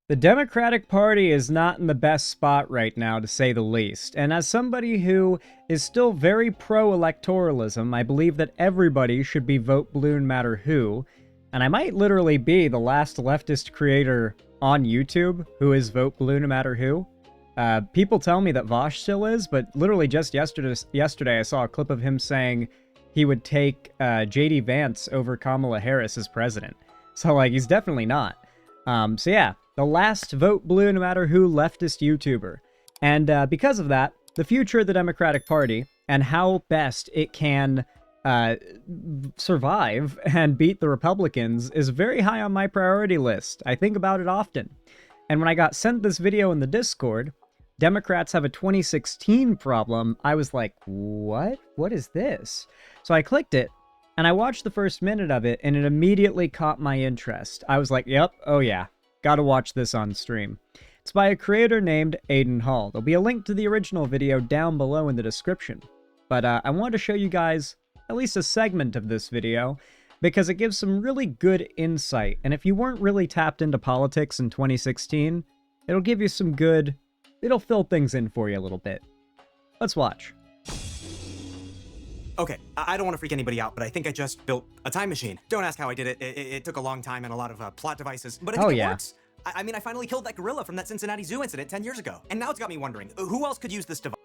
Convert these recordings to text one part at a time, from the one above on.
The Democratic Party is not in the best spot right now, to say the least. And as somebody who is still very pro-electoralism, I believe that everybody should be vote blue no matter who. And I might literally be the last leftist creator on YouTube who is vote blue no matter who. People tell me that Vosh still is, but literally just yesterday I saw a clip of him saying he would take J.D. Vance over Kamala Harris as president. So, like, he's definitely not. So yeah, the last vote blue no matter who leftist YouTuber. And because of that, the future of the Democratic Party and how best it can survive and beat the Republicans is very high on my priority list. I think about it often. And when I got sent this video in the Discord, Democrats have a 2016 problem, I was like, what? What is this? So I clicked it, and I watched the first minute of it, and it immediately caught my interest. I was like, yep, oh yeah, gotta watch this on stream. It's by a creator named Aiden Hall. There'll be a link to the original video down below in the description. But I wanted to show you guys at least a segment of this video, because it gives some really good insight. And if you weren't really tapped into politics in 2016, it'll give you some good... It'll fill things in for you a little bit. Let's watch. Okay, I don't want to freak anybody out, but I think I just built a time machine. Don't ask how I did it. It took a long time and a lot of plot devices, but I think it works. I mean, I finally killed that gorilla from that Cincinnati Zoo incident 10 years ago. And now it's got me wondering, who else could use this device?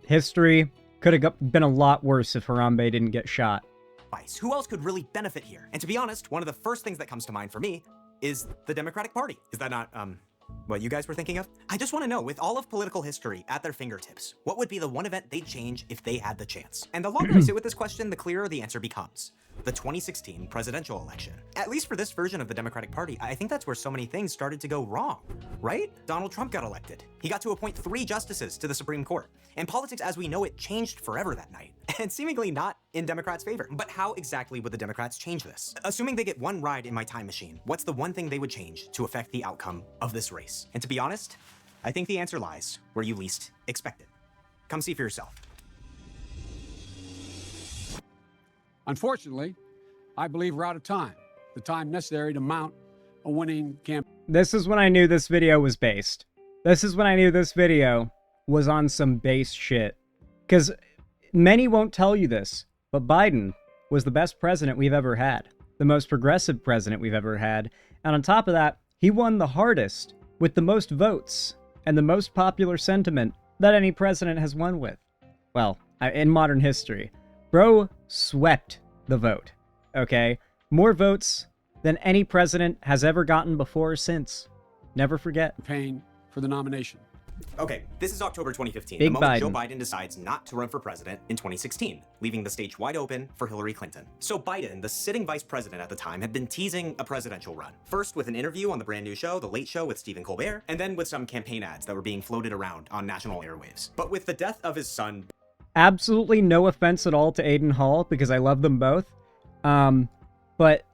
History could have been a lot worse if Harambe didn't get shot. Who else could really benefit here? And to be honest, one of the first things that comes to mind for me is the Democratic Party. Is that not, what you guys were thinking of? I just want to know, with all of political history at their fingertips, what would be the one event they'd change if they had the chance? And the longer I sit with this question, the clearer the answer becomes. The 2016 presidential election. At least for this version of the Democratic Party, I think that's where so many things started to go wrong, right? Donald Trump got elected. He got to appoint 3 justices to the Supreme Court. And politics as we know it changed forever that night. And seemingly not in Democrats' favor. But how exactly would the Democrats change this? Assuming they get one ride in my time machine, what's the one thing they would change to affect the outcome of this race? And to be honest, I think the answer lies where you least expect it. Come see for yourself. Unfortunately, I believe we're out of time. The time necessary to mount a winning campaign. This is when I knew this video was based. This is when I knew this video was on some base shit. Because many won't tell you this, but Biden was the best president we've ever had. The most progressive president we've ever had. And on top of that, he won the hardest with the most votes and the most popular sentiment that any president has won with. Well, in modern history. Bro swept the vote, okay? More votes than any president has ever gotten before or since. Never forget. Campaign for the nomination. Okay, this is October 2015, Big the moment Biden. Joe Biden decides not to run for president in 2016, leaving the stage wide open for Hillary Clinton. So Biden, the sitting vice president at the time, had been teasing a presidential run. First with an interview on the brand new show, The Late Show with Stephen Colbert, and then with some campaign ads that were being floated around on national airwaves. But with the death of his son... Absolutely no offense at all to Aiden Hall, because I love them both. But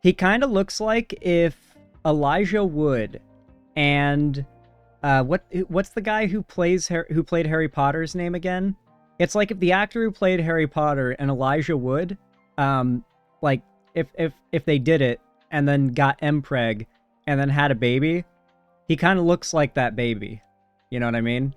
he kind of looks like if Elijah Wood and... what's the guy who played Harry Potter's name again? It's like if the actor who played Harry Potter and Elijah Wood, like if they did it and then got Mpreg and then had a baby, he kind of looks like that baby. You know what I mean?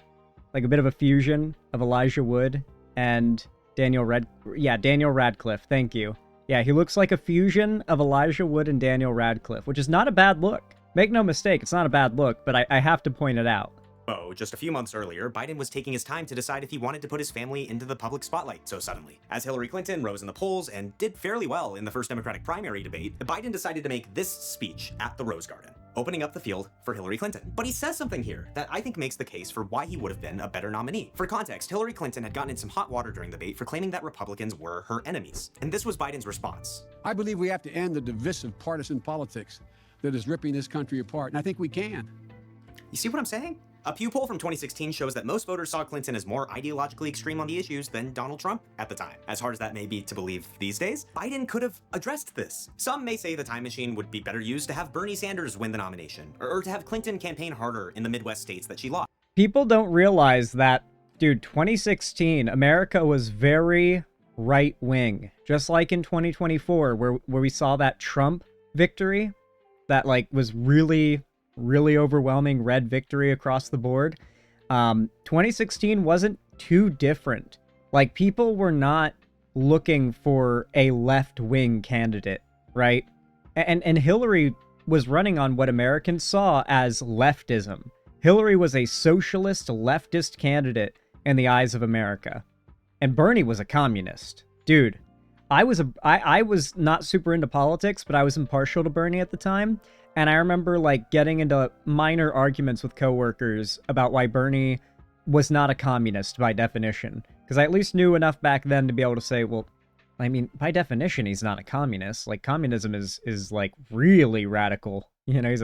Like a bit of a fusion of Elijah Wood and Daniel Radcliffe. Thank you. Yeah, he looks like a fusion of Elijah Wood and Daniel Radcliffe, which is not a bad look. Make no mistake, it's not a bad look, but I have to point it out. Oh, just a few months earlier, Biden was taking his time to decide if he wanted to put his family into the public spotlight so suddenly. As Hillary Clinton rose in the polls and did fairly well in the first Democratic primary debate, Biden decided to make this speech at the Rose Garden, opening up the field for Hillary Clinton. But he says something here that I think makes the case for why he would have been a better nominee. For context, Hillary Clinton had gotten in some hot water during the debate for claiming that Republicans were her enemies. And this was Biden's response. I believe we have to end the divisive partisan politics that is ripping this country apart, and I think we can. You see what I'm saying? A Pew poll from 2016 shows that most voters saw Clinton as more ideologically extreme on the issues than Donald Trump at the time. As hard as that may be to believe these days, Biden could have addressed this. Some may say the time machine would be better used to have Bernie Sanders win the nomination, or to have Clinton campaign harder in the Midwest states that she lost. People don't realize that, dude, 2016, America was very right-wing. Just like in 2024, where we saw that Trump victory that, like, was really really overwhelming red victory across the board. 2016 wasn't too different. Like, people were not looking for a left-wing candidate, right? And Hillary was running on what Americans saw as leftism. Hillary was a socialist, leftist candidate in the eyes of America. And Bernie was a communist. Dude, I was not super into politics, but I was impartial to Bernie at the time. And I remember, like, getting into minor arguments with coworkers about why Bernie was not a communist by definition. Because I at least knew enough back then to be able to say, well, I mean, by definition, he's not a communist. Like, communism is like, really radical. You know,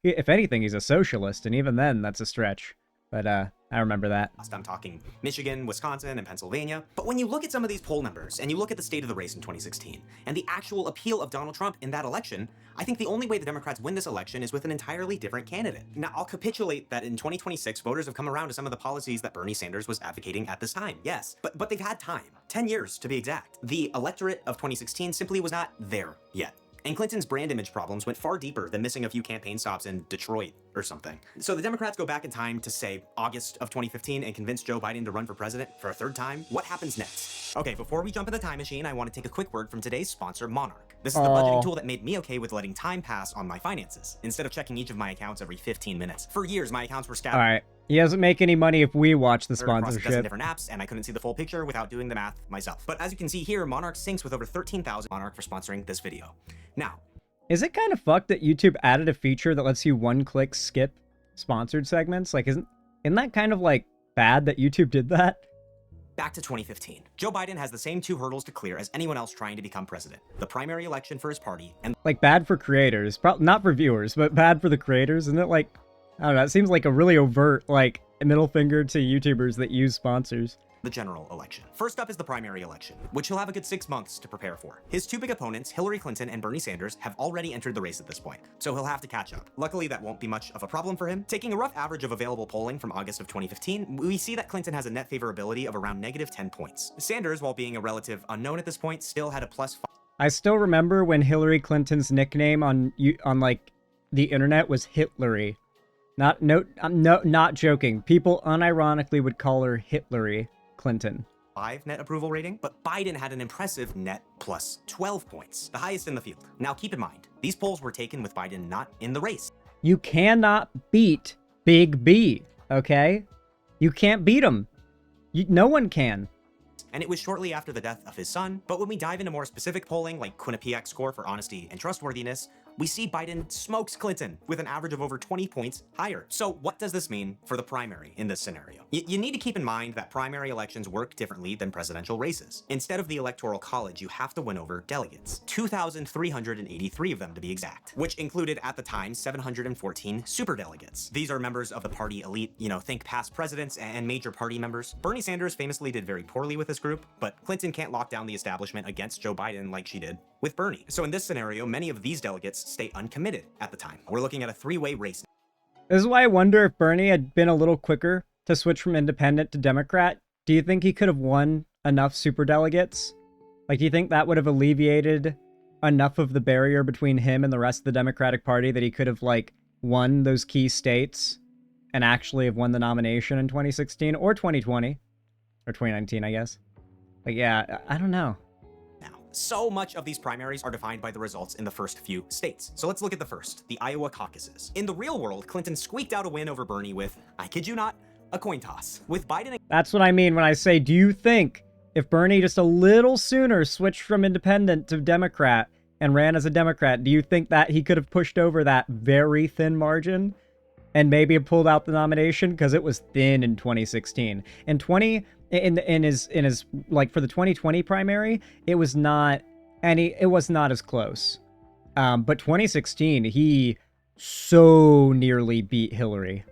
if anything, he's a socialist, and even then, that's a stretch. But, I remember that. I'm talking Michigan, Wisconsin, and Pennsylvania. But when you look at some of these poll numbers, and you look at the state of the race in 2016, and the actual appeal of Donald Trump in that election, I think the only way the Democrats win this election is with an entirely different candidate. Now, I'll capitulate that in 2026, voters have come around to some of the policies that Bernie Sanders was advocating at this time. Yes, but they've had time. 10 years, to be exact. The electorate of 2016 simply was not there yet. And Clinton's brand image problems went far deeper than missing a few campaign stops in Detroit or something. So the Democrats go back in time to, say, August of 2015 and convince Joe Biden to run for president for a third time. What happens next? Okay, before we jump in the time machine, I want to take a quick word from today's sponsor, Monarch. This is the budgeting tool that made me okay with letting time pass on my finances, instead of checking each of my accounts every 15 minutes. For years, my accounts were scattered. All right. He doesn't make any money if we watch the across a dozen sponsorship. different apps, and I couldn't see the full picture without doing the math myself. But as you can see here, Monarch syncs with over 13,000 Monarch for sponsoring this video. Now, Is it kind of fucked that YouTube added a feature that lets you one-click skip sponsored segments? Like, isn't that kind of, like, bad that YouTube did that? back to 2015. Joe Biden has the same two hurdles to clear as anyone else trying to become president: the primary election for his party and Like, bad for creators. Not for viewers, but bad for the creators. Isn't it, like, I don't know, it seems like a really overt, like, middle finger to YouTubers that use sponsors. the general election. First up is the primary election, which he'll have a good 6 months to prepare for. His two big opponents, Hillary Clinton and Bernie Sanders, have already entered the race at this point, so he'll have to catch up. Luckily, that won't be much of a problem for him. Taking a rough average of available polling from August of 2015, we see that Clinton has a net favorability of around -10 points. Sanders, while being a relative unknown at this point, still had a +5. I still remember when Hillary Clinton's nickname on like the internet was Hitlery. I'm not joking. People unironically would call her Hitlery Clinton. Net approval rating, but Biden had an impressive net +12 points, the highest in the field. Now keep in mind, these polls were taken with Biden not in the race. You cannot beat Big B, okay? You can't beat him. No one can. And it was shortly after the death of his son. But when we dive into more specific polling, like Quinnipiac score for honesty and trustworthiness, we see Biden smokes Clinton with an average of over 20 points higher. So what does this mean for the primary in this scenario? You need to keep in mind that primary elections work differently than presidential races. Instead of the Electoral College, you have to win over delegates, 2,383 of them to be exact, which included at the time 714 superdelegates. These are members of the party elite, think past presidents and major party members. Bernie Sanders famously did very poorly with this group, but Clinton can't lock down the establishment against Joe Biden like she did with Bernie. So in this scenario, many of these delegates stay uncommitted at the time. We're looking at a three-way race. This is why I wonder if Bernie had been a little quicker to switch from independent to Democrat. Do you think he could have won enough superdelegates? Like, do you think that would have alleviated enough of the barrier between him and the rest of the Democratic Party that he could have, like, won those key states and actually have won the nomination in 2016 or 2020? Or 2019, I guess. But yeah, I don't know. So much of these primaries are defined by the results in the first few states. So let's look at the first, the Iowa caucuses. In the real world, Clinton squeaked out a win over Bernie with, I kid you not, a coin toss. With Biden... That's what I mean when I say, do you think if Bernie just a little sooner switched from independent to Democrat and ran as a Democrat, do you think that he could have pushed over that very thin margin and maybe have pulled out the nomination? Because it was thin in 2016. In his like for the 2020 primary, it was not as close. But 2016, he so nearly beat Hillary.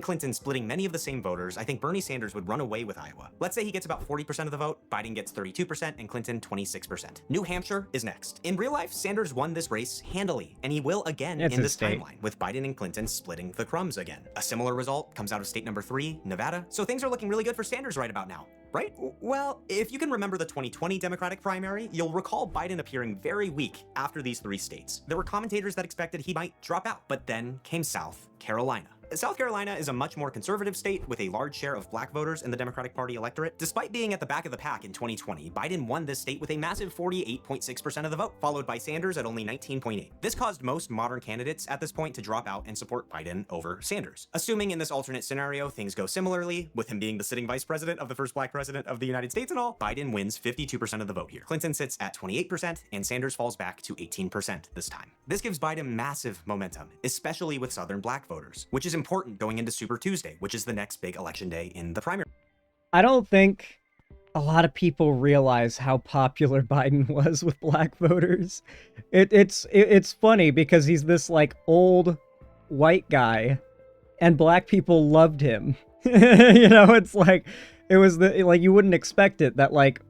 Clinton splitting many of the same voters, I think Bernie Sanders would run away with Iowa. Let's say he gets about 40% of the vote, Biden gets 32%, and Clinton 26%. New Hampshire is next. In real life, Sanders won this race handily, and he will again in this timeline, with Biden and Clinton splitting the crumbs again. A similar result comes out of state number 3, Nevada, so things are looking really good for Sanders right about now. Right? Well, if you can remember the 2020 Democratic primary, you'll recall Biden appearing very weak after these 3 states. There were commentators that expected he might drop out, but then came South Carolina. South Carolina is a much more conservative state with a large share of black voters in the Democratic Party electorate. Despite being at the back of the pack in 2020, Biden won this state with a massive 48.6% of the vote, followed by Sanders at only 19.8%. This caused most modern candidates at this point to drop out and support Biden over Sanders. Assuming in this alternate scenario things go similarly, with him being the sitting vice president of the first black president of the United States and all, Biden wins 52% of the vote here. Clinton sits at 28%, and Sanders falls back to 18% this time. This gives Biden massive momentum, especially with Southern black voters, which is important going into Super Tuesday, which is the next big election day in the primary. I don't think a lot of people realize how popular Biden was with black voters. It's funny because he's this like old white guy, and black people loved him. It's like it was like you wouldn't expect it that like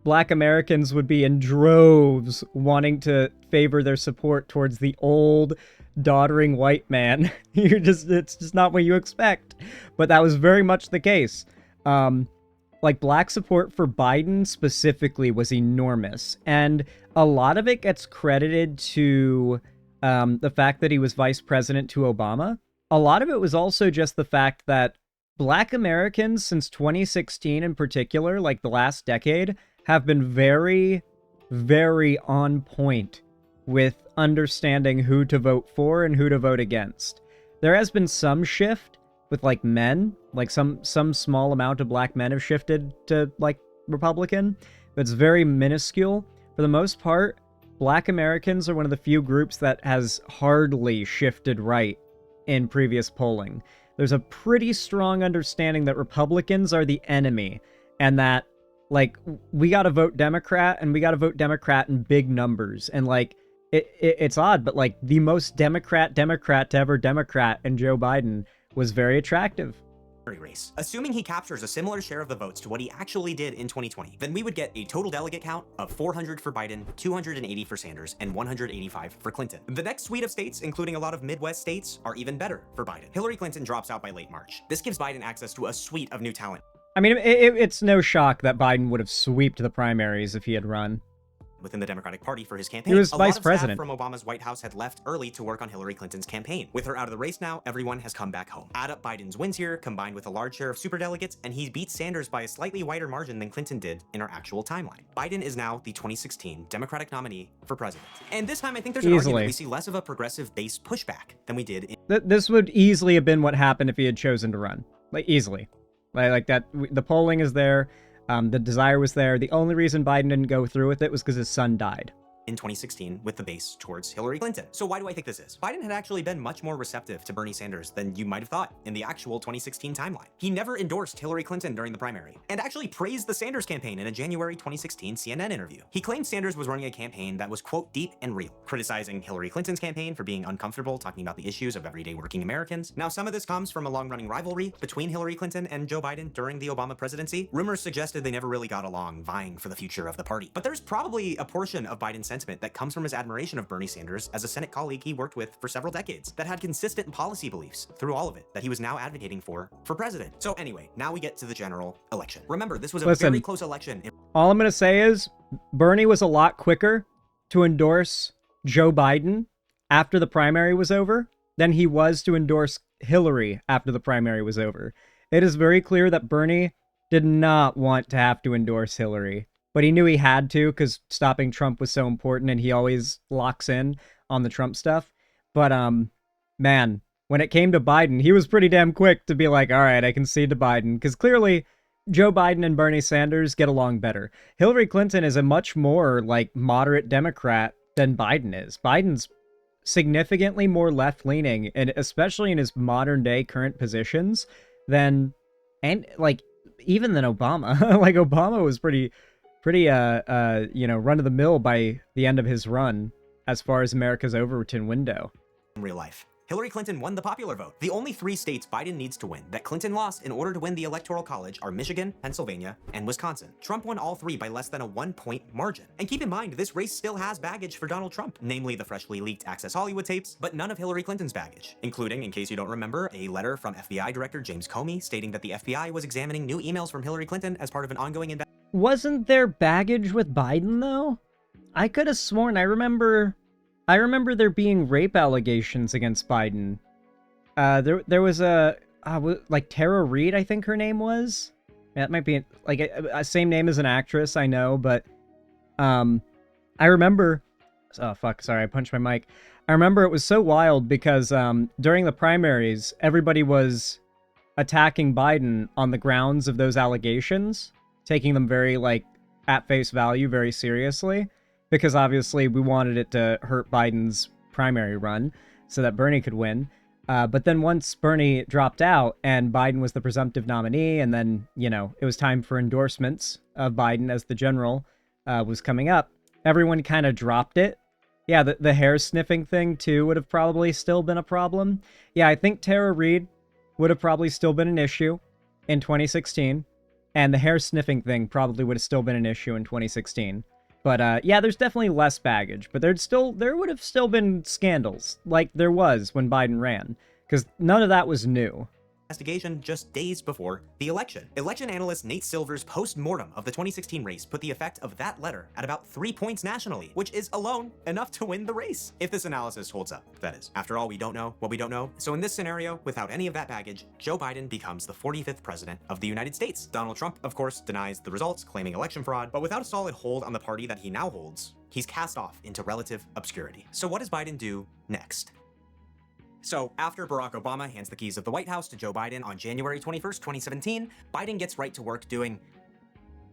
black Americans would be in droves wanting to favor their support towards the old doddering white man. It's just not what you expect. But that was very much the case. Like black support for Biden specifically was enormous. And a lot of it gets credited to the fact that he was vice president to Obama. A lot of it was also just the fact that black Americans since 2016 in particular, like the last decade, have been very, very on point with understanding who to vote for and who to vote against. There has been some shift with like men, like some small amount of black men have shifted to like Republican, but it's very minuscule. For the most part, black Americans are one of the few groups that has hardly shifted right in previous polling. There's a pretty strong understanding that Republicans are the enemy, and that like we got to vote Democrat, and we got to vote Democrat in big numbers. And like it's odd, but like the most Democrat to ever Democrat in Joe Biden was very attractive. Race. Assuming he captures a similar share of the votes to what he actually did in 2020, then we would get a total delegate count of 400 for Biden, 280 for Sanders, and 185 for Clinton. The next suite of states, including a lot of Midwest states, are even better for Biden. Hillary Clinton drops out by late March. This gives Biden access to a suite of new talent. I mean, it's no shock that Biden would have sweeped the primaries if he had run within the Democratic Party for his campaign. He was a vice lot of president. Staff from Obama's White House had left early to work on Hillary Clinton's campaign. With her out of the race now, everyone has come back home. Add up Biden's wins here, combined with a large share of superdelegates, and he beats Sanders by a slightly wider margin than Clinton did in our actual timeline. Biden is now the 2016 Democratic nominee for president. And this time, I think there's an argument we see less of a progressive base pushback than we did in... This would easily have been what happened if he had chosen to run. Like, easily. Like that, the polling is there, the desire was there. The only reason Biden didn't go through with it was because his son died in 2016 with the base towards Hillary Clinton. So why do I think this is? Biden had actually been much more receptive to Bernie Sanders than you might have thought in the actual 2016 timeline. He never endorsed Hillary Clinton during the primary, and actually praised the Sanders campaign in a January 2016 CNN interview. He claimed Sanders was running a campaign that was, quote, deep and real, criticizing Hillary Clinton's campaign for being uncomfortable talking about the issues of everyday working Americans. Now, some of this comes from a long-running rivalry between Hillary Clinton and Joe Biden during the Obama presidency. Rumors suggested they never really got along, vying for the future of the party. But there's probably a portion of Biden's sentiment that comes from his admiration of Bernie Sanders as a Senate colleague he worked with for several decades that had consistent policy beliefs through all of it that he was now advocating for president. So anyway, now we get to the general election. Remember, this was a very close election. All I'm going to say is Bernie was a lot quicker to endorse Joe Biden after the primary was over than he was to endorse Hillary after the primary was over. It is very clear that Bernie did not want to have to endorse Hillary, but he knew he had to because stopping Trump was so important, and he always locks in on the Trump stuff. But, man, when it came to Biden, he was pretty damn quick to be like, all right, I concede to Biden, because clearly Joe Biden and Bernie Sanders get along better. Hillary Clinton is a much more, like, moderate Democrat than Biden is. Biden's significantly more left-leaning, and especially in his modern-day current positions, than, and, like, even than Obama. Like, Obama was pretty run-of-the-mill by the end of his run as far as America's Overton window. In real life. Hillary Clinton won the popular vote. The only 3 states Biden needs to win that Clinton lost in order to win the Electoral College are Michigan, Pennsylvania, and Wisconsin. Trump won all 3 by less than a 1-point margin. And keep in mind, this race still has baggage for Donald Trump, namely the freshly leaked Access Hollywood tapes, but none of Hillary Clinton's baggage, including, in case you don't remember, a letter from FBI Director James Comey stating that the FBI was examining new emails from Hillary Clinton as part of an ongoing investigation. Wasn't there baggage with Biden, though? I could have sworn I remember there being rape allegations against Biden. There was like Tara Reid, I think her name was. Yeah, that might be like a same name as an actress, I know, but I remember. Oh fuck! Sorry, I punched my mic. I remember it was so wild because during the primaries, everybody was attacking Biden on the grounds of those allegations, taking them very like at face value, very seriously, because obviously we wanted it to hurt Biden's primary run so that Bernie could win. But then once Bernie dropped out and Biden was the presumptive nominee, and then, you know, it was time for endorsements of Biden as the general was coming up, everyone kind of dropped it. Yeah, the hair sniffing thing, too, would have probably still been a problem. Yeah, I think Tara Reid would have probably still been an issue in 2016. And the hair sniffing thing probably would have still been an issue in 2016. But yeah, there's definitely less baggage, but there would have still been scandals, like there was when Biden ran, because none of that was new. Investigation just days before the election. Election analyst Nate Silver's post-mortem of the 2016 race put the effect of that letter at about 3 points nationally, which is alone enough to win the race. If this analysis holds up, that is. After all, we don't know what we don't know. So in this scenario, without any of that baggage, Joe Biden becomes the 45th president of the United States. Donald Trump, of course, denies the results, claiming election fraud, but without a solid hold on the party that he now holds, he's cast off into relative obscurity. So what does Biden do next? So after Barack Obama hands the keys of the White House to Joe Biden on January 21st, 2017, Biden gets right to work doing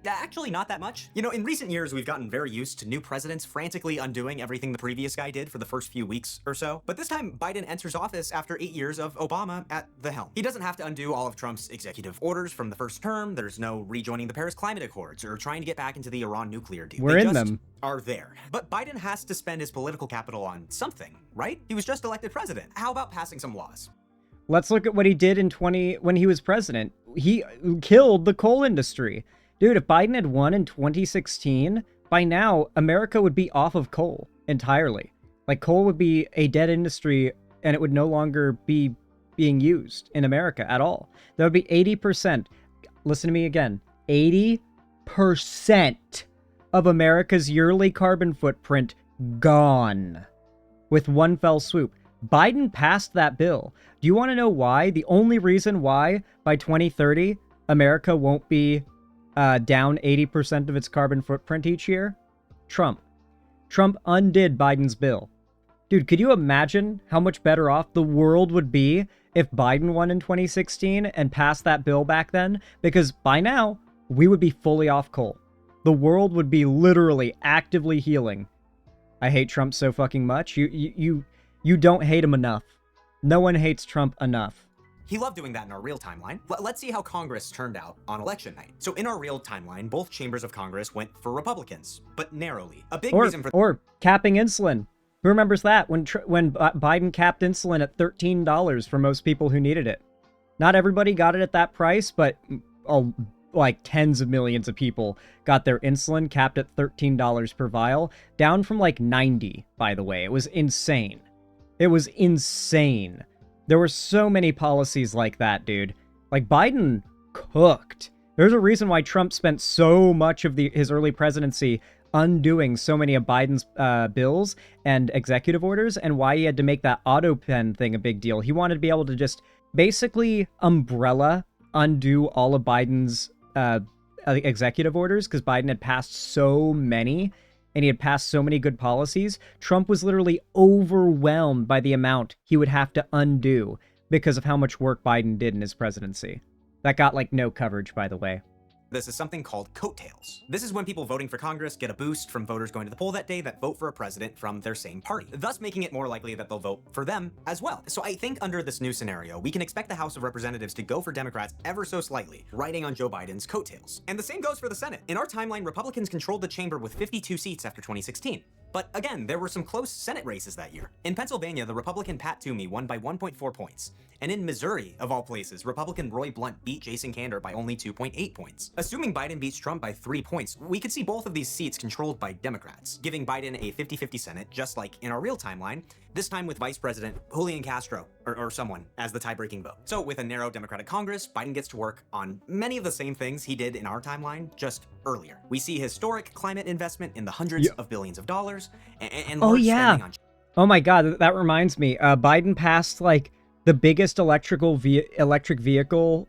actually not that much. You know, in recent years, we've gotten very used to new presidents frantically undoing everything the previous guy did for the first few weeks or so. But this time, Biden enters office after 8 years of Obama at the helm. He doesn't have to undo all of Trump's executive orders from the first term. There's no rejoining the Paris Climate Accords or trying to get back into the Iran nuclear deal. We're in them. Are there. But Biden has to spend his political capital on something, right? He was just elected president. How about passing some laws? Let's look at what he did when he was president. He killed the coal industry. Dude, if Biden had won in 2016, by now, America would be off of coal entirely. Like, coal would be a dead industry, and it would no longer be being used in America at all. There would be 80%. Listen to me again. 80% of America's yearly carbon footprint gone with one fell swoop. Biden passed that bill. Do you want to know why? The only reason why by 2030, America won't be down 80% of its carbon footprint each year? Trump. Trump undid Biden's bill. Dude, could you imagine how much better off the world would be if Biden won in 2016 and passed that bill back then? Because by now, we would be fully off coal. The world would be literally actively healing. I hate Trump so fucking much. You don't hate him enough. No one hates Trump enough. He loved doing that in our real timeline. Let's see how Congress turned out on election night. So in our real timeline, both chambers of Congress went for Republicans, but narrowly. A big reason for— Or capping insulin. Who remembers that? When Biden capped insulin at $13 for most people who needed it. Not everybody got it at that price, but like tens of millions of people got their insulin capped at $13 per vial, down from like 90, by the way. It was insane. It was insane. There were so many policies like that, dude. Like, Biden cooked. There's a reason why Trump spent so much of his early presidency undoing so many of Biden's bills and executive orders, and why he had to make that auto pen thing a big deal. He wanted to be able to just basically umbrella undo all of Biden's executive orders, because Biden had passed so many, and he had passed so many good policies. Trump was literally overwhelmed by the amount he would have to undo because of how much work Biden did in his presidency. That got, like, no coverage, by the way. This is something called coattails. This is when people voting for Congress get a boost from voters going to the poll that day that vote for a president from their same party, thus making it more likely that they'll vote for them as well. So I think under this new scenario, we can expect the House of Representatives to go for Democrats ever so slightly, riding on Joe Biden's coattails. And the same goes for the Senate. In our timeline, Republicans controlled the chamber with 52 seats after 2016. But again, there were some close Senate races that year. In Pennsylvania, the Republican Pat Toomey won by 1.4 points. And in Missouri, of all places, Republican Roy Blunt beat Jason Kander by only 2.8 points. Assuming Biden beats Trump by 3 points, we could see both of these seats controlled by Democrats, giving Biden a 50-50 Senate, just like in our real timeline, this time with Vice President Julian Castro, or someone, as the tie-breaking vote. So with a narrow Democratic Congress, Biden gets to work on many of the same things he did in our timeline, just earlier. We see historic climate investment in the hundreds of billions of dollars, and large spending on... Oh my god, that reminds me. Biden passed, like, the biggest electric vehicle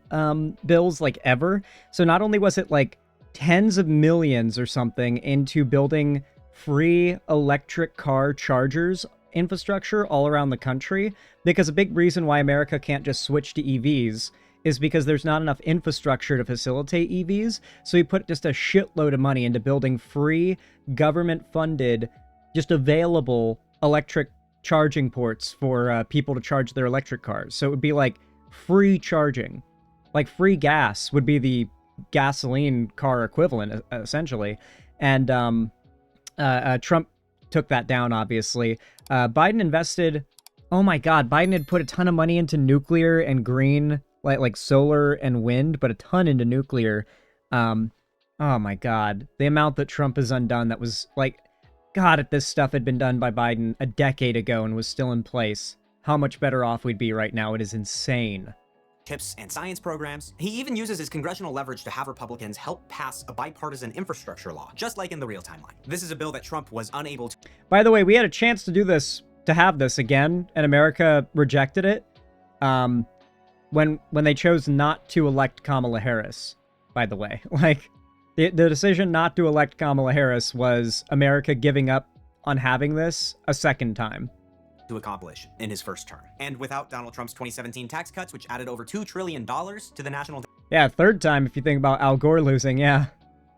bills, like, ever. So not only was it, like, tens of millions or something into building free electric car chargers infrastructure all around the country, because a big reason why America can't just switch to EVs is because there's not enough infrastructure to facilitate EVs. So he put just a shitload of money into building free, government-funded, just available electric charging ports for people to charge their electric cars. So it would be like free charging. Like free gas would be the gasoline car equivalent, essentially. And Trump took that down, obviously. Biden invested... Oh my god, Biden had put a ton of money into nuclear and green, like solar and wind, but a ton into nuclear. Oh my god. The amount that Trump has undone that was, like... God, if this stuff had been done by Biden a decade ago and was still in place, how much better off we'd be right now. It is insane. Tips and science programs. He even uses his congressional leverage to have Republicans help pass a bipartisan infrastructure law, just like in the real timeline. This is a bill that Trump was unable to... By the way, we had a chance to do this, to have this again, and America rejected it when they chose not to elect Kamala Harris, by the way. Like, the decision not to elect Kamala Harris was America giving up on having this a second time. To accomplish in his first term. And without Donald Trump's 2017 tax cuts, which added over $2 trillion to the national... Yeah, third time if you think about Al Gore losing, yeah.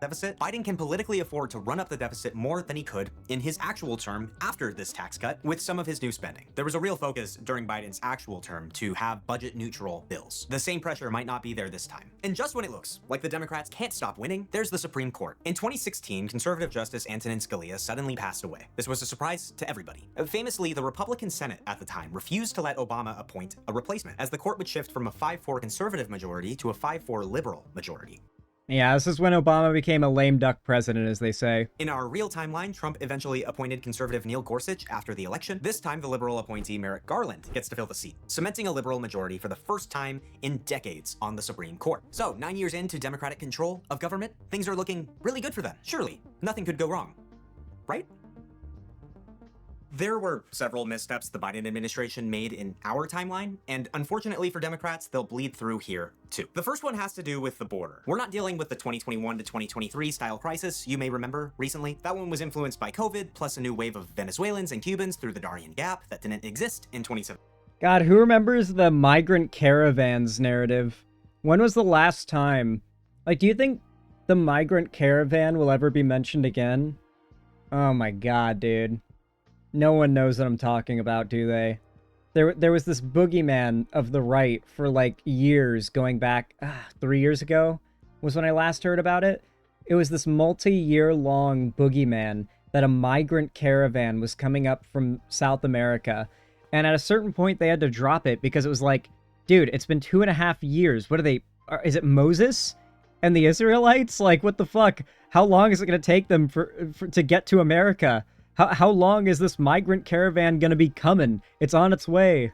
Deficit, Biden can politically afford to run up the deficit more than he could in his actual term after this tax cut with some of his new spending. There was a real focus during Biden's actual term to have budget-neutral bills. The same pressure might not be there this time. And just when it looks like the Democrats can't stop winning, there's the Supreme Court. In 2016, conservative Justice Antonin Scalia suddenly passed away. This was a surprise to everybody. Famously, the Republican Senate at the time refused to let Obama appoint a replacement, as the court would shift from a 5-4 conservative majority to a 5-4 liberal majority. Yeah, this is when Obama became a lame duck president, as they say. In our real timeline, Trump eventually appointed conservative Neil Gorsuch after the election. This time, the liberal appointee Merrick Garland gets to fill the seat, cementing a liberal majority for the first time in decades on the Supreme Court. So, 9 years into Democratic control of government, things are looking really good for them. Surely, nothing could go wrong, right? There were several missteps the Biden administration made in our timeline, and unfortunately for Democrats, they'll bleed through here too. The first one has to do with the border. We're not dealing with the 2021 to 2023 style crisis you may remember recently. That one was influenced by COVID, plus a new wave of Venezuelans and Cubans through the Darien Gap that didn't exist in 2017. God, who remembers the migrant caravans narrative? When was the last time? Like, do you think the migrant caravan will ever be mentioned again? Oh my god, dude. No one knows what I'm talking about, do they? There was this boogeyman of the right for, like, years, going back 3 years ago was when I last heard about it. It was this multi-year-long boogeyman that a migrant caravan was coming up from South America. And at a certain point, they had to drop it because it was like, dude, it's been 2.5 years. What are they... Is it Moses and the Israelites? Like, what the fuck? How long is it going to take them to get to America? How long is this migrant caravan gonna be coming? It's on its way.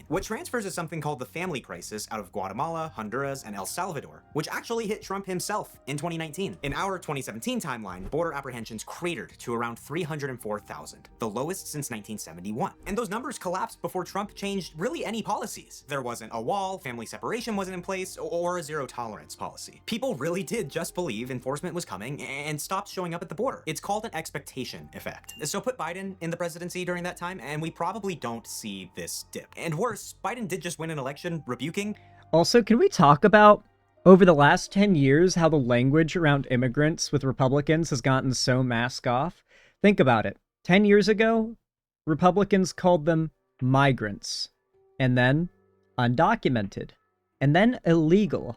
What transfers is something called the family crisis out of Guatemala, Honduras, and El Salvador, which actually hit Trump himself in 2019. In our 2017 timeline, border apprehensions cratered to around 304,000, the lowest since 1971. And those numbers collapsed before Trump changed really any policies. There wasn't a wall, family separation wasn't in place, or a zero-tolerance policy. People really did just believe enforcement was coming and stopped showing up at the border. It's called an expectation effect. So put Biden in the presidency during that time, and we probably don't see this dip. And worse, Biden did just win an election rebuking. Also, can we talk about, over the last 10 years, how the language around immigrants with Republicans has gotten so mask off? Think about it. 10 years ago, Republicans called them migrants, and then undocumented, and then illegal,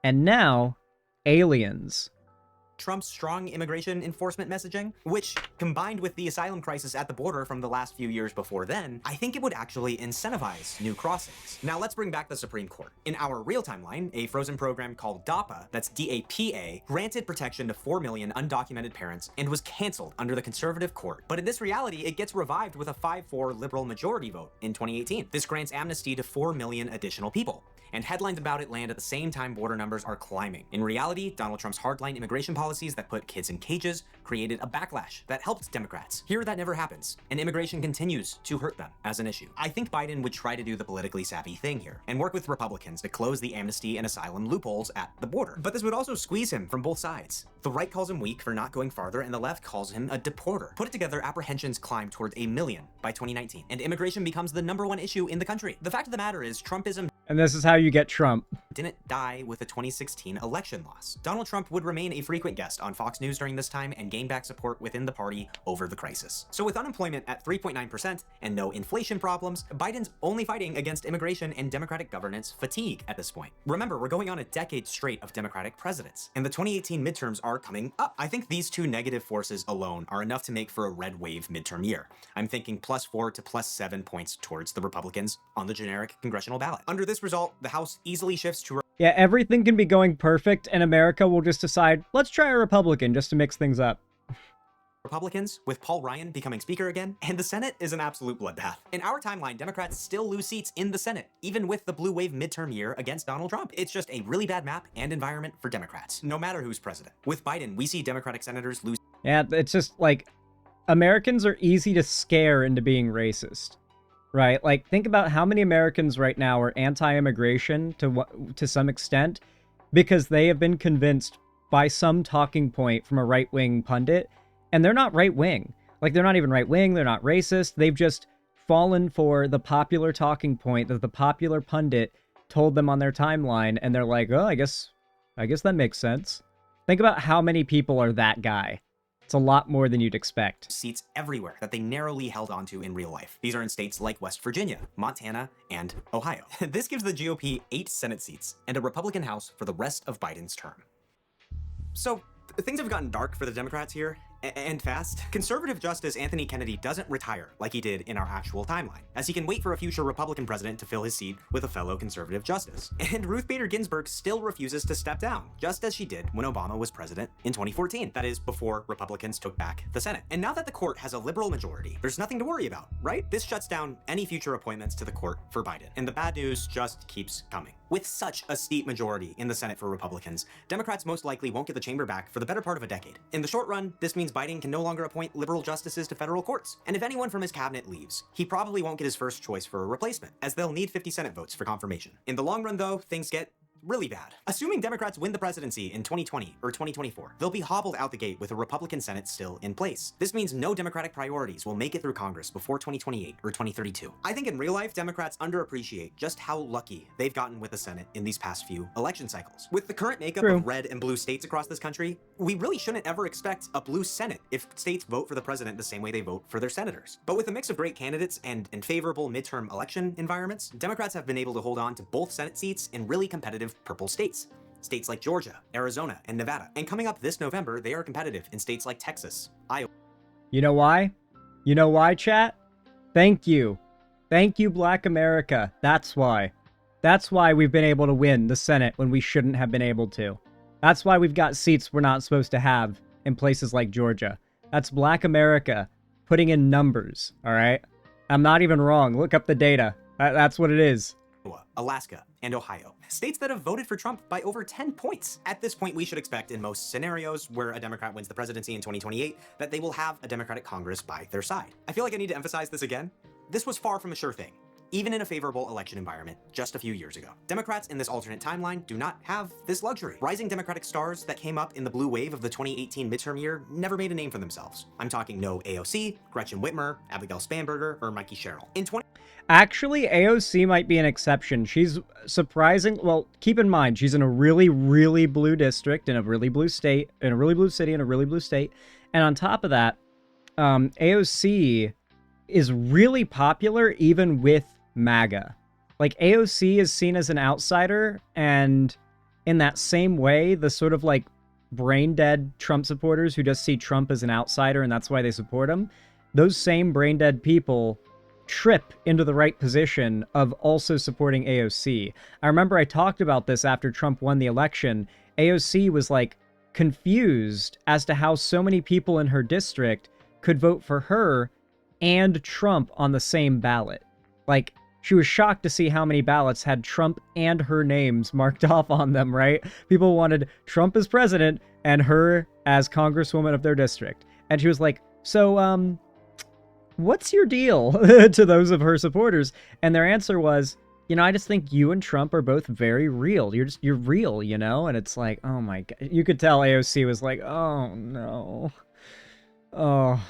and now aliens. Trump's strong immigration enforcement messaging, which, combined with the asylum crisis at the border from the last few years before then, I think it would actually incentivize new crossings. Now let's bring back the Supreme Court. In our real timeline, a frozen program called DAPA, that's D-A-P-A, granted protection to 4 million undocumented parents and was canceled under the conservative court. But in this reality, it gets revived with a 5-4 liberal majority vote in 2018. This grants amnesty to 4 million additional people. And headlines about it land at the same time border numbers are climbing. In reality, Donald Trump's hardline immigration policies that put kids in cages created a backlash that helped Democrats. Here, that never happens, and immigration continues to hurt them as an issue. I think Biden would try to do the politically savvy thing here and work with Republicans to close the amnesty and asylum loopholes at the border. But this would also squeeze him from both sides. The right calls him weak for not going farther, and the left calls him a deporter. Put it together, apprehensions climb towards 1 million by 2019, and immigration becomes the #1 issue in the country. The fact of the matter is, Trumpism And this is how you get Trump. didn't die with the 2016 election loss. Donald Trump would remain a frequent guest on Fox News during this time and gain back support within the party over the crisis. So with unemployment at 3.9% and no inflation problems, Biden's only fighting against immigration and Democratic governance fatigue at this point. Remember, we're going on a decade straight of Democratic presidents, and the 2018 midterms are coming up. I think these two negative forces alone are enough to make for a red wave midterm year. I'm thinking +4 to +7 points towards the Republicans on the generic congressional ballot. Under this result, the House easily shifts to Yeah, everything can be going perfect, and America will just decide, let's try a Republican just to mix things up. Republicans, with Paul Ryan becoming Speaker again, and the Senate is an absolute bloodbath. In our timeline, Democrats still lose seats in the Senate, even with the blue wave midterm year against Donald Trump. It's just a really bad map and environment for Democrats, no matter who's president. With Biden, we see Democratic senators lose. Yeah, it's just like, Americans are easy to scare into being racist, right? Like, think about how many Americans right now are anti-immigration to some extent because they have been convinced by some talking point from a right-wing pundit. And they're not right-wing. Like, they're not even right-wing, they're not racist. They've just fallen for the popular talking point that the popular pundit told them on their timeline, and they're like, oh, I guess that makes sense. Think about how many people are that guy. It's a lot more than you'd expect. Seats everywhere that they narrowly held onto in real life. These are in states like West Virginia, Montana, and Ohio. This gives the GOP 8 Senate seats and a Republican House for the rest of Biden's term. So, things have gotten dark for the Democrats here, and fast. Conservative Justice Anthony Kennedy doesn't retire like he did in our actual timeline, as he can wait for a future Republican president to fill his seat with a fellow conservative justice. And Ruth Bader Ginsburg still refuses to step down, just as she did when Obama was president in 2014. That is, before Republicans took back the Senate. And now that the court has a liberal majority, there's nothing to worry about, right? This shuts down any future appointments to the court for Biden. And the bad news just keeps coming. With such a steep majority in the Senate for Republicans, Democrats most likely won't get the chamber back for the better part of a decade. In the short run, this means Biden can no longer appoint liberal justices to federal courts. And if anyone from his cabinet leaves, he probably won't get his first choice for a replacement, as they'll need 50 Senate votes for confirmation. In the long run, though, things get really bad. Assuming Democrats win the presidency in 2020 or 2024, they'll be hobbled out the gate with a Republican Senate still in place. This means no Democratic priorities will make it through Congress before 2028 or 2032. I think in real life, Democrats underappreciate just how lucky they've gotten with the Senate in these past few election cycles. With the current makeup of red and blue states across this country, we really shouldn't ever expect a blue Senate if states vote for the president the same way they vote for their senators. But with a mix of great candidates and favorable midterm election environments, Democrats have been able to hold on to both Senate seats in really competitive purple states. States like Georgia, Arizona, and Nevada. And coming up this November, they are competitive in states like Texas, Iowa. You know why? You know why, chat? Thank you. Thank you, Black America. That's why. That's why we've been able to win the Senate when we shouldn't have been able to. That's why we've got seats we're not supposed to have in places like Georgia. That's Black America putting in numbers, all right? I'm not even wrong. Look up the data. That's what it is. Alaska, and Ohio. States that have voted for Trump by over 10 points. At this point, we should expect in most scenarios where a Democrat wins the presidency in 2028 that they will have a Democratic Congress by their side. I feel like I need to emphasize this again. This was far from a sure thing, even in a favorable election environment just a few years ago. Democrats in this alternate timeline do not have this luxury. Rising Democratic stars that came up in the blue wave of the 2018 midterm year never made a name for themselves. I'm talking no AOC, Gretchen Whitmer, Abigail Spanberger, or Mikey Sherrill. Actually, AOC might be an exception. She's surprising. Well, keep in mind, she's in a really, really blue district, in a really blue state, in a really blue city, in a really blue state. And on top of that, AOC is really popular even with MAGA. Like, AOC is seen as an outsider, and in that same way, the sort of like brain-dead Trump supporters who just see Trump as an outsider and that's why they support him, those same brain-dead people trip into the right position of also supporting AOC. I remember I talked about this after Trump won the election. AOC was like confused as to how so many people in her district could vote for her and Trump on the same ballot. Like, she was shocked to see how many ballots had Trump and her names marked off on them, right? People wanted Trump as president and her as congresswoman of their district. And she was like, so, what's your deal to those of her supporters? And their answer was, you know, I just think you and Trump are both very real. You're real, you know? And it's like, oh my God. You could tell AOC was like, oh no. Oh.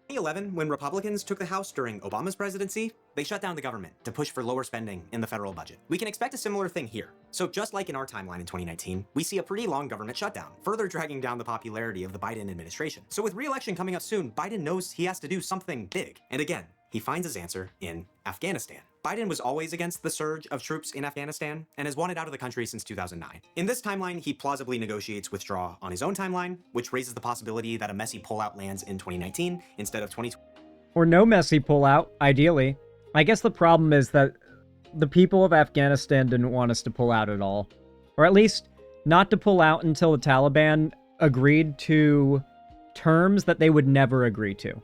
2011, when Republicans took the House during Obama's presidency, they shut down the government to push for lower spending in the federal budget. We can expect a similar thing here. So just like in our timeline in 2019, we see a pretty long government shutdown, further dragging down the popularity of the Biden administration. So with re-election coming up soon, Biden knows he has to do something big. And again, he finds his answer in Afghanistan. Biden was always against the surge of troops in Afghanistan and has wanted out of the country since 2009. In this timeline, he plausibly negotiates withdrawal on his own timeline, which raises the possibility that a messy pullout lands in 2019 instead of 2020. Or no messy pullout, ideally. I guess the problem is that the people of Afghanistan didn't want us to pull out at all. Or at least not to pull out until the Taliban agreed to terms that they would never agree to.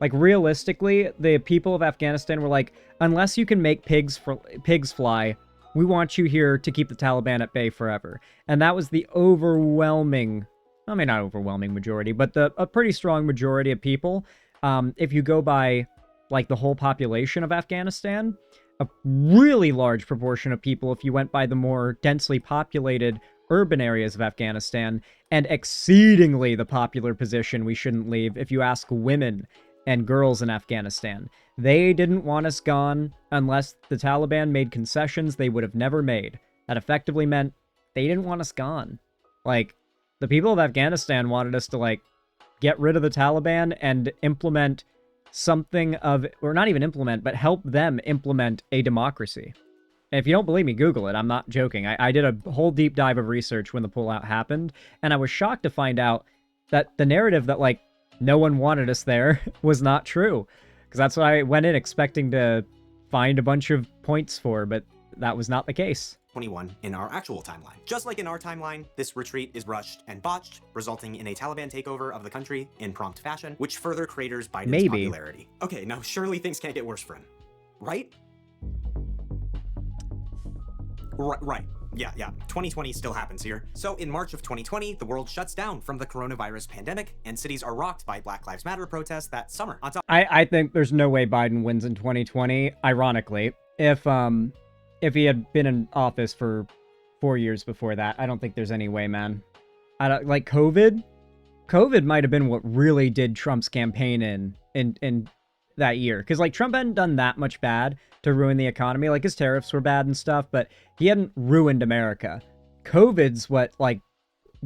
Like, realistically, the people of Afghanistan were like, unless you can make pigs fly, we want you here to keep the Taliban at bay forever. And that was the overwhelming, I mean, not overwhelming majority, but a pretty strong majority of people. If you go by, like, the whole population of Afghanistan, a really large proportion of people, if you went by the more densely populated urban areas of Afghanistan, and exceedingly the popular position we shouldn't leave if you ask women and girls in Afghanistan. They didn't want us gone unless the Taliban made concessions they would have never made. That effectively meant they didn't want us gone. Like, the people of Afghanistan wanted us to, like, get rid of the Taliban and implement something of, or not even implement, but help them implement a democracy. And if you don't believe me, Google it. I'm not joking. I did a whole deep dive of research when the pullout happened, and I was shocked to find out that the narrative that, like, no one wanted us there was not true. Because that's what I went in expecting to find a bunch of points for, but that was not the case. 21 in our actual timeline. Just like in our timeline, this retreat is rushed and botched, resulting in a Taliban takeover of the country in prompt fashion, which further craters Biden's popularity. Okay, now surely things can't get worse for him, right? Right. Yeah. 2020 still happens here. So in March of 2020, the world shuts down from the coronavirus pandemic, and cities are rocked by Black Lives Matter protests that summer. I think there's no way Biden wins in 2020, ironically. If he had been in office for 4 years before that, I don't think there's any way, man. Like COVID might have been what really did Trump's campaign in that year. Because, like, Trump hadn't done that much bad to ruin the economy. Like, his tariffs were bad and stuff, but he hadn't ruined America. COVID's what, like,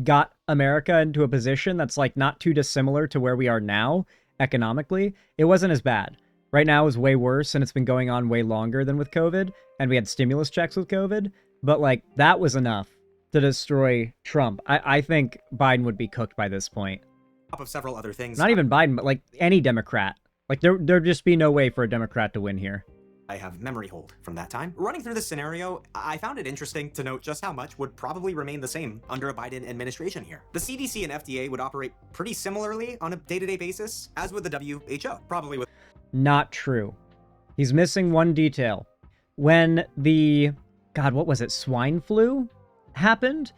got America into a position that's, like, not too dissimilar to where we are now economically. It wasn't as bad. Right now is way worse, and it's been going on way longer than with COVID, and we had stimulus checks with COVID, but, like, that was enough to destroy Trump. I think Biden would be cooked by this point. Top of several other things. Not even Biden, but, like, any Democrat. Like, there'd just be no way for a Democrat to win here. I have memory hold from that time. Running through this scenario, I found it interesting to note just how much would probably remain the same under a Biden administration here. The CDC and FDA would operate pretty similarly on a day-to-day basis, as would the WHO, probably with... Not true. He's missing one detail. When the, God, what was it, swine flu happened,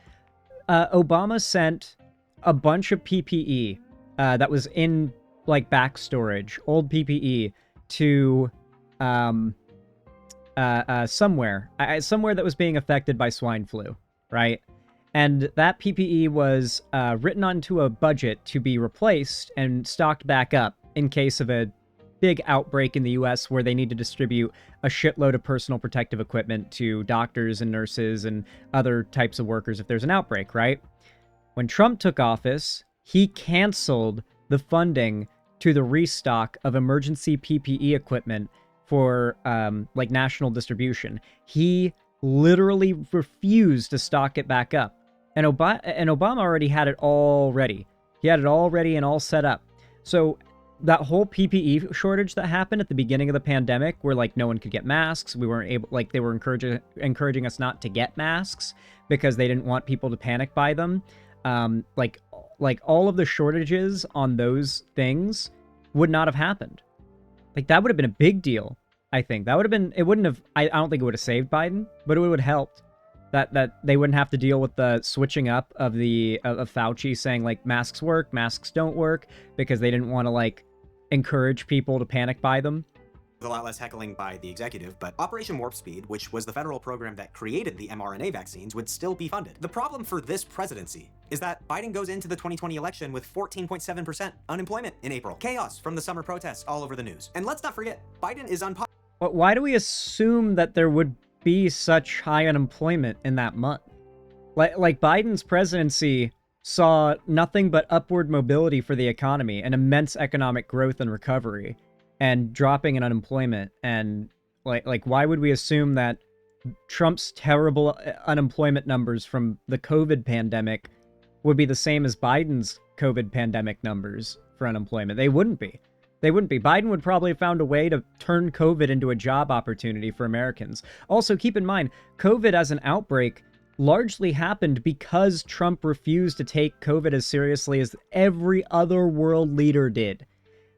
Obama sent a bunch of PPE that was in, like, back storage, old PPE, to somewhere that was being affected by swine flu, right? And that PPE was written onto a budget to be replaced and stocked back up in case of a big outbreak in the US where they need to distribute a shitload of personal protective equipment to doctors and nurses and other types of workers if there's an outbreak, right? When Trump took office, he canceled the funding to the restock of emergency PPE equipment for, like, national distribution. He literally refused to stock it back up. And Obama already had it all ready. He had it all ready and all set up. So that whole PPE shortage that happened at the beginning of the pandemic, where like no one could get masks, we weren't able, like they were encouraging us not to get masks because they didn't want people to panic buy them. Like all of the shortages on those things would not have happened. Like that would have been a big deal. I think that would have been. It wouldn't have. I don't think it would have saved Biden, but it would have helped. That they wouldn't have to deal with the switching up of Fauci saying like masks work, masks don't work, because they didn't want to like encourage people to panic buy them. A lot less heckling by the executive, but Operation Warp Speed, which was the federal program that created the mRNA vaccines, would still be funded. The problem for this presidency is that Biden goes into the 2020 election with 14.7% unemployment in April. Chaos from the summer protests all over the news. And let's not forget, Biden is unpopular. But why do we assume that there would be such high unemployment in that month? Like Biden's presidency saw nothing but upward mobility for the economy and immense economic growth and recovery, and dropping in unemployment. And like why would we assume that Trump's terrible unemployment numbers from the COVID pandemic would be the same as Biden's COVID pandemic numbers for unemployment? They wouldn't be. They wouldn't be. Biden would probably have found a way to turn COVID into a job opportunity for Americans. Also, keep in mind, COVID as an outbreak largely happened because Trump refused to take COVID as seriously as every other world leader did.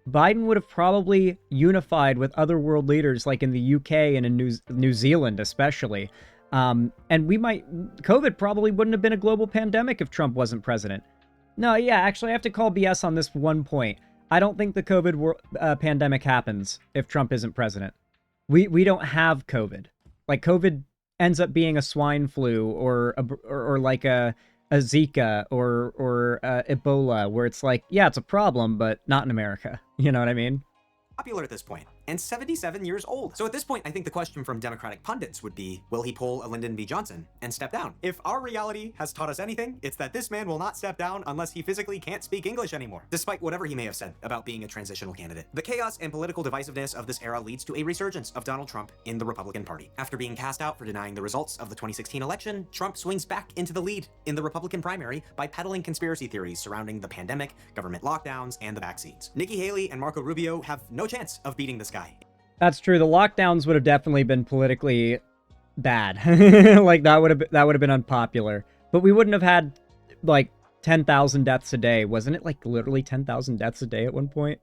Biden would have probably unified with other world leaders like in the UK and in New Zealand especially. And COVID probably wouldn't have been a global pandemic if Trump wasn't president. No, yeah, actually I have to call BS on this one point. I don't think the COVID pandemic happens if Trump isn't president. We don't have COVID. Like COVID ends up being a swine flu or like a Zika or Ebola, where it's like, yeah, it's a problem, but not in America. You know what I mean? Popular at this point, and 77 years old. So at this point, I think the question from Democratic pundits would be, will he pull a Lyndon B. Johnson and step down? If our reality has taught us anything, it's that this man will not step down unless he physically can't speak English anymore, despite whatever he may have said about being a transitional candidate. The chaos and political divisiveness of this era leads to a resurgence of Donald Trump in the Republican Party. After being cast out for denying the results of the 2016 election, Trump swings back into the lead in the Republican primary by peddling conspiracy theories surrounding the pandemic, government lockdowns, and the vaccines. Nikki Haley and Marco Rubio have no chance of beating this guy. That's true. The lockdowns would have definitely been politically bad. Like that would have been unpopular. But we wouldn't have had like 10,000 deaths a day. Wasn't it like literally 10,000 deaths a day at one point?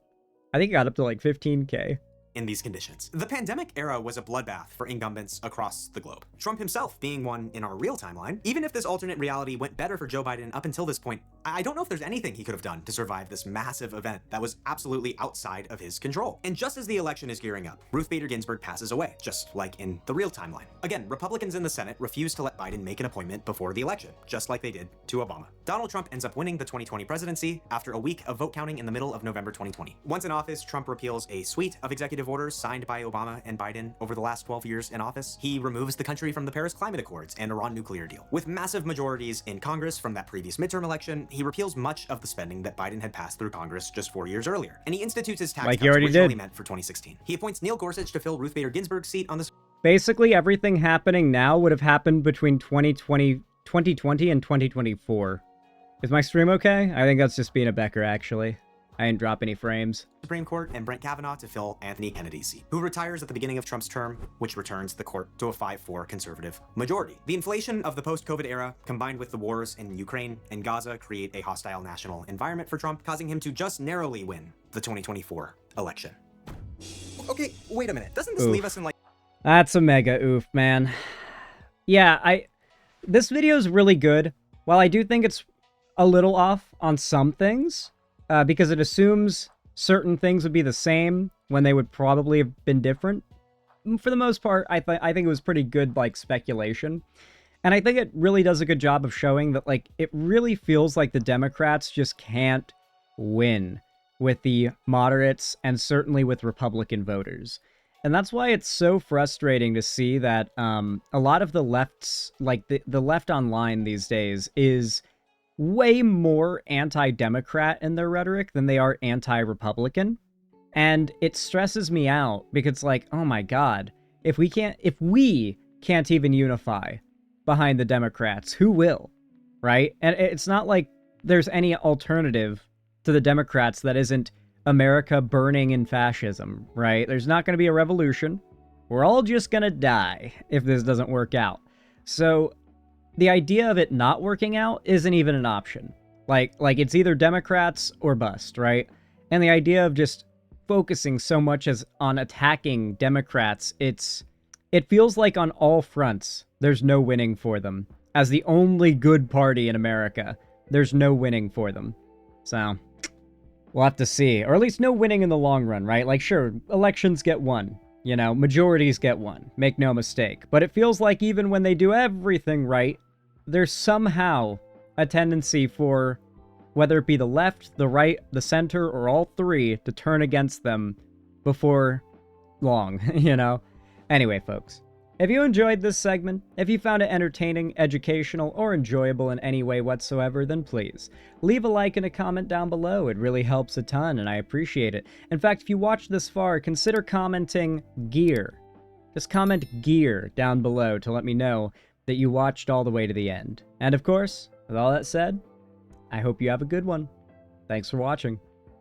I think it got up to like 15K. In these conditions. The pandemic era was a bloodbath for incumbents across the globe. Trump himself being one in our real timeline. Even if this alternate reality went better for Joe Biden up until this point, I don't know if there's anything he could have done to survive this massive event that was absolutely outside of his control. And just as the election is gearing up, Ruth Bader Ginsburg passes away, just like in the real timeline. Again, Republicans in the Senate refuse to let Biden make an appointment before the election, just like they did to Obama. Donald Trump ends up winning the 2020 presidency after a week of vote counting in the middle of November 2020. Once in office, Trump repeals a suite of executive orders signed by Obama and Biden over the last 12 years in office. He removes the country from the Paris Climate Accords and Iran nuclear deal. With massive majorities in Congress from that previous midterm election, he repeals much of the spending that Biden had passed through Congress just 4 years earlier. And he institutes his tax cuts originally meant for 2016. He appoints Neil Gorsuch to fill Ruth Bader Ginsburg's seat on this. Basically, everything happening now would have happened between 2020 and 2024. Is my stream okay? I think that's just being a Becker, actually. I didn't drop any frames. Supreme Court and Brett Kavanaugh to fill Anthony Kennedy's seat, who retires at the beginning of Trump's term, which returns the court to a 5-4 conservative majority. The inflation of the post-COVID era, combined with the wars in Ukraine and Gaza, create a hostile national environment for Trump, causing him to just narrowly win the 2024 election. Okay, wait a minute. Doesn't this leave us in like... That's a mega oof, man. Yeah, this video is really good. While I do think it's a little off on some things, because it assumes certain things would be the same when they would probably have been different. For the most part, I think it was pretty good, like, speculation. And I think it really does a good job of showing that, like, it really feels like the Democrats just can't win with the moderates and certainly with Republican voters. And that's why it's so frustrating to see that a lot of the left's, like, the left online these days is way more anti-Democrat in their rhetoric than they are anti-Republican. And it stresses me out because it's like, oh my God, if we can't even unify behind the Democrats, who will? right? And it's not like there's any alternative to the Democrats that isn't America burning in fascism, right? There's not going to be a revolution. We're all just going to die if this doesn't work out. So the idea of it not working out isn't even an option. Like it's either Democrats or bust, right? And the idea of just focusing so much as on attacking Democrats, it feels like on all fronts, there's no winning for them. As the only good party in America, there's no winning for them. So, we'll have to see. Or at least no winning in the long run, right? Like, sure, elections get won. You know, majorities get won. Make no mistake. But it feels like even when they do everything right, there's somehow a tendency for, whether it be the left, the right, the center, or all three, to turn against them before long, you know? Anyway, folks, if you enjoyed this segment, if you found it entertaining, educational, or enjoyable in any way whatsoever, then please leave a like and a comment down below. It really helps a ton, and I appreciate it. In fact, if you watched this far, consider commenting gear. Just comment gear down below to let me know that you watched all the way to the end. And of course, with all that said, I hope you have a good one. Thanks for watching.